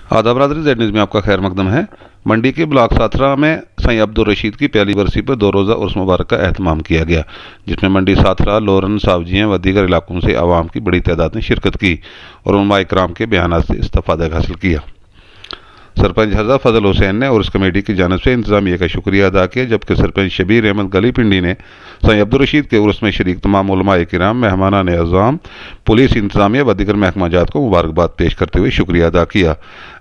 आदाब बरदरी, Z news में आपका खैर मकदम है। मंडी के ब्लॉक साथरा में सईं अब्दुल रशीद की पहली बरसी पर 2 रोज़ा उर्स मुबारक का एहतमाम किया गया, जिसमें मंडी साथरा, लोरन, सावजियाँ व दीगर इलाकों से आवाम की बड़ी तादाद ने शिरकत की और उलमा इकराम के बयानात से इस्तिफादा हासिल किया। सरपंच हज़ा फजल हुसैन ने उर्स कमेटी की जानिब से इंतज़ामिया का शुक्रिया अदा किया, जबकि सरपंच शबीर अहमद गली पिंडी ने सईं अब्दुल रशीद के उर्स में शरीक तमाम उलमा इकराम, मेहमानान अज़ाम, पुलिस, इंतज़ामिया व दीगर महकमा जात को मुबारकबाद पेश करते हुए शुक्रिया अदा किया।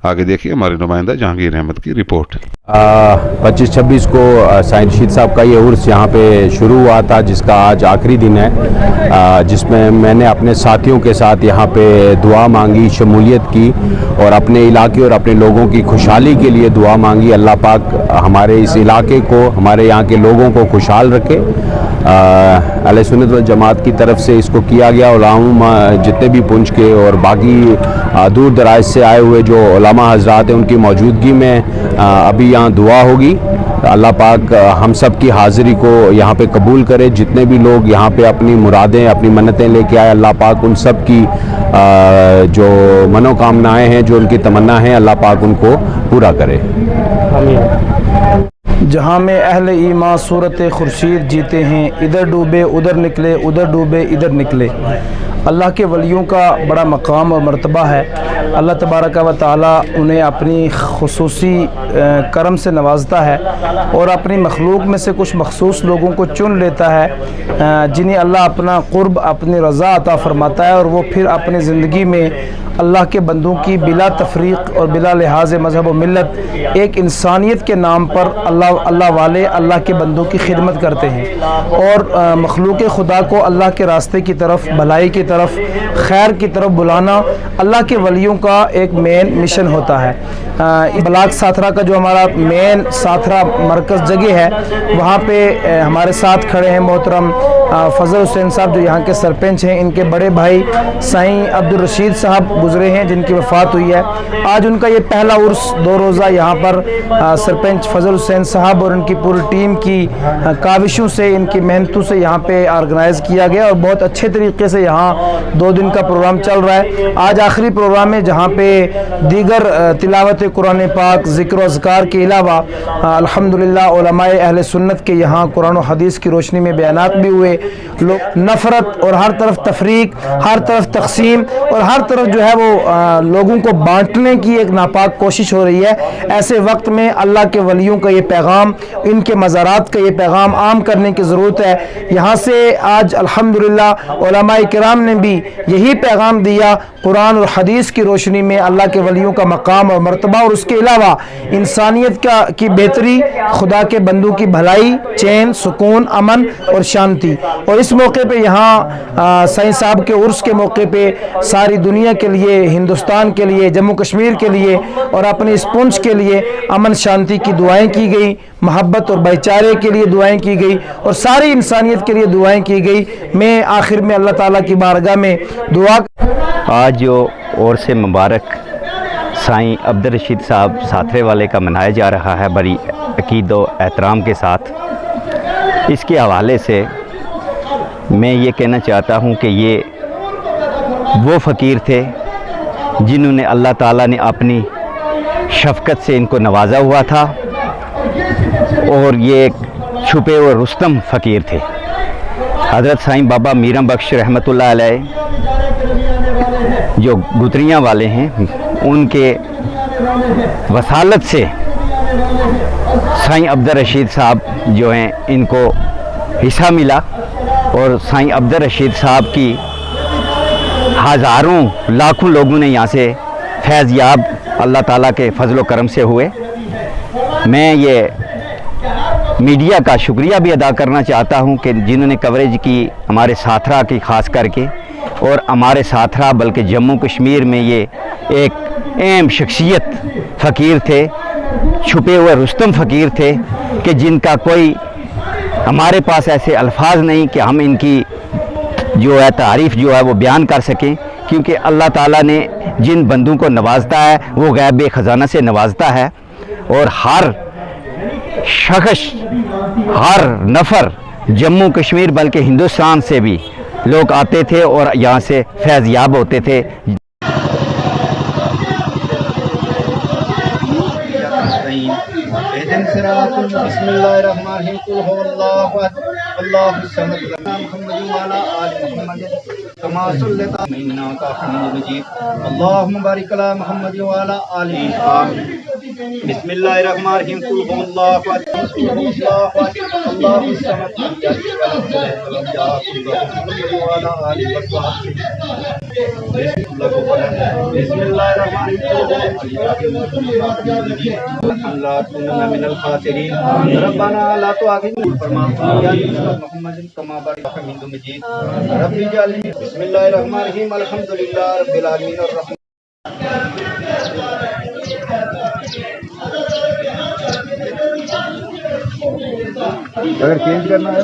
आगे देखिए हमारे नुमाइंदा जहांगीर अहमद की रिपोर्ट। 25-26 को सईं रशीद साहब का ये उर्स यहाँ पे शुरू हुआ था, जिसका आज आखिरी दिन है, जिसमें मैंने अपने साथियों के साथ यहाँ पे दुआ मांगी, शमूलियत की और अपने इलाके और अपने लोगों की खुशहाली के लिए दुआ मांगी। अल्लाह पाक हमारे इस इलाके को, हमारे यहाँ के लोगों को खुशहाल रखे। अहले सुन्नत वल जमात की तरफ से इसको किया गया। उलमा जितने भी पुंछ के और बाकी दूर दराज से आए हुए जो उलमा हजरात हैं, उनकी मौजूदगी में अभी यहाँ दुआ होगी। अल्लाह पाक हम सब की हाज़िरी को यहाँ पे कबूल करे। जितने भी लोग यहाँ पे अपनी मुरादें, अपनी मन्नतें लेके आए, अल्लाह पाक उन सब की जो मनोकामनाएं हैं, जो उनकी तमन्ना है, अल्लाह पाक उनको पूरा करे। जहाँ में अहले ईमान सूरत खुर्शीद जीते हैं, इधर डूबे उधर निकले, उधर डूबे इधर निकले। अल्लाह के वलियों का बड़ा मकाम और मर्तबा है। अल्लाह तबारक व तआला उन्हें अपनी खुसूसी करम से नवाजता है और अपनी मखलूक में से कुछ मखसूस लोगों को चुन लेता है, जिन्हें अल्लाह अपना क़ुर्ब, अपनी रज़ा अता फरमाता है और वो फिर अपनी ज़िंदगी में अल्लाह के बंदों की बिला तफरीक़ और बिला लिहाज मज़हब व मिल्लत एक इंसानियत के नाम पर अल्लाह वाले अल्लाह के बंदों की खिदमत करते हैं और मखलूक खुदा को अल्लाह के रास्ते की तरफ, भलाई की तरफ, खैर की तरफ बुलाना अल्लाह के वलियों का एक मेन मिशन होता है। ब्लॉक साथरा का जो हमारा मेन साथरा मरकज़ जगह है, वहाँ पे हमारे साथ खड़े हैं मोहतरम फजल हुसैन साहब, जो यहाँ के सरपंच हैं। इनके बड़े भाई सईं अब्दुल रशीद साहब गुजरे हैं, जिनकी वफ़ात हुई है। आज उनका ये पहला उर्स 2 रोज़ा यहाँ पर सरपंच फजल हुसैन साहब और उनकी पूरी टीम की काविशों से, इनकी मेहनतों से यहाँ पे ऑर्गेनाइज़ किया गया और बहुत अच्छे तरीके से यहाँ 2 दिन का प्रोग्राम चल रहा है। आज आखिरी प्रोग्राम है, जहाँ पे दीगर तिलावत कुरान पाक, ज़िक्र व अज़कार के अलावा अल्हम्दुलिल्लाह उलमाए अहले सुन्नत के यहाँ कुरान और हदीस की रोशनी में बयानात भी हुए। लोग नफ़रत और हर तरफ तफरीक, हर तरफ तकसीम और हर तरफ जो है वो लोगों को बांटने की एक नापाक कोशिश हो रही है। ऐसे वक्त में अल्लाह के वलियों का ये पैगाम, इनके मज़ारात का ये पैगाम आम करने की ज़रूरत है। यहाँ से आज अल्हम्दुलिल्लाह उलमाए किराम ने भी यही पैगाम दिया, कुरान और हदीस की रोशनी में अल्लाह के वलियों का मकाम और मर्तबा और उसके अलावा इंसानियत की बेहतरी, खुदा के बंदों की भलाई, चैन, सुकून, अमन और शांति। और इस मौके पे यहाँ सईं साहब के उर्स के मौके पे सारी दुनिया के लिए, हिंदुस्तान के लिए, जम्मू कश्मीर के लिए और अपने इस पुंछ के लिए अमन शांति की दुआएं की गई, मोहब्बत और भाईचारे के लिए दुआएं की गई और सारी इंसानियत के लिए दुआएं की गई। मैं आखिर में अल्लाह ताला की बारगाह में दुआ। आज जो उर्स मुबारक साईं अब्दुल रशीद साहब साथरे वाले का मनाया जा रहा है बड़ी अकीद व एहतराम के साथ, इसके हवाले से मैं ये कहना चाहता हूँ कि ये वो फ़कीर थे जिन्होंने अल्लाह ताला ने अपनी शफ़क़त से इनको नवाजा हुआ था और ये एक छुपे हुए रुस्तम फ़कीर थे। हज़रत साईं बाबा मीरा बख्श रहमतुल्लाह अलैह जो गुतरियाँ वाले हैं, उनके वसालत से साईं अब्दुल रशीद साहब जो हैं, इनको हिस्सा मिला और साईं अब्दुल रशीद साहब की हज़ारों लाखों लोगों ने यहाँ से फैज़ याब अल्लाह ताला के फजल व करम से हुए। मैं ये मीडिया का शुक्रिया भी अदा करना चाहता हूँ कि जिन्होंने कवरेज की हमारे साथरा की ख़ास करके, और हमारे साथरा बल्कि जम्मू कश्मीर में ये एक अहम शख्सियत फ़कीर थे, छुपे हुए रुस्तम फ़कीर थे कि जिनका कोई हमारे पास ऐसे अल्फाज नहीं कि हम इनकी जो है तारीफ़ जो है वो बयान कर सकें, क्योंकि अल्लाह ताला ने जिन बंदों को नवाजता है वो गैब ख़जाना से नवाजता है और हर शख्स, हर नफ़र जम्मू कश्मीर बल्कि हिंदुस्तान से भी लोग आते थे और यहाँ से फैज़ याब होते थे। اهدنا الصراط بسم الله الرحمن الرحيم قل هو الله احد الله الصمد محمد وعلى ال محمد كما صليت انك حميد مجيد اللهم بارك على محمد وعلى ال محمد بسم الله الرحمن الرحيم قل هو الله احد الله الصمد وعلى ال وصحبه بسم الله الرحمن الرحيم لا تكونن من الخاسرين ربنا لا تؤاخذنا محمد كما بارك حميد مجيد رب اجعلني بسم الله الرحمن الرحيم الحمد لله رب العالمين الرحمن اگر چینج کرنا ہے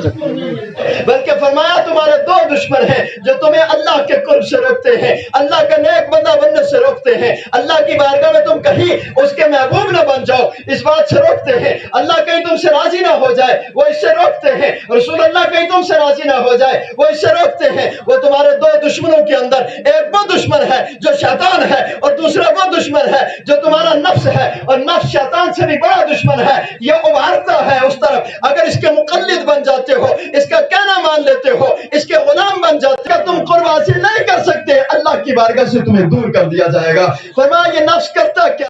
بلکہ فرمایا تمہارے دو دشمن ہیں جو تمہیں اللہ کے قرب سے روکتے ہیں، اللہ کا نیک بندہ بننے سے روکتے ہیں، اللہ کی بارگاہ میں تم کہیں اس کے محبوب نہ بن جاؤ اس بات سے روکتے ہیں، اللہ کہیں تم سے راضی نہ ہو جائے وہ اس سے روکتے ہیں، رسول اللہ کہیں تم سے راضی نہ ہو جائے وہ اس سے روکتے ہیں۔ وہ تمہارے دو دشمنوں کے اندر ایک وہ دشمن ہے جو شیطان ہے اور دوسرا وہ دشمن ہے جو تمہارا نفس ہے، اور نفس شیطان سے بھی بڑا دشمن ہے، یہ ابھارتا ہے اس طرف۔ اگر اس کے مقلد بن جاتے ہو، اس کا کہنا مان لیتے ہو، اس کے غلام بن جاتے ہو، تم قرب حاصل نہیں کر سکتے، اللہ کی بارگاہ سے تمہیں دور کر دیا جائے گا۔ فرمایا یہ نفس کرتا کیا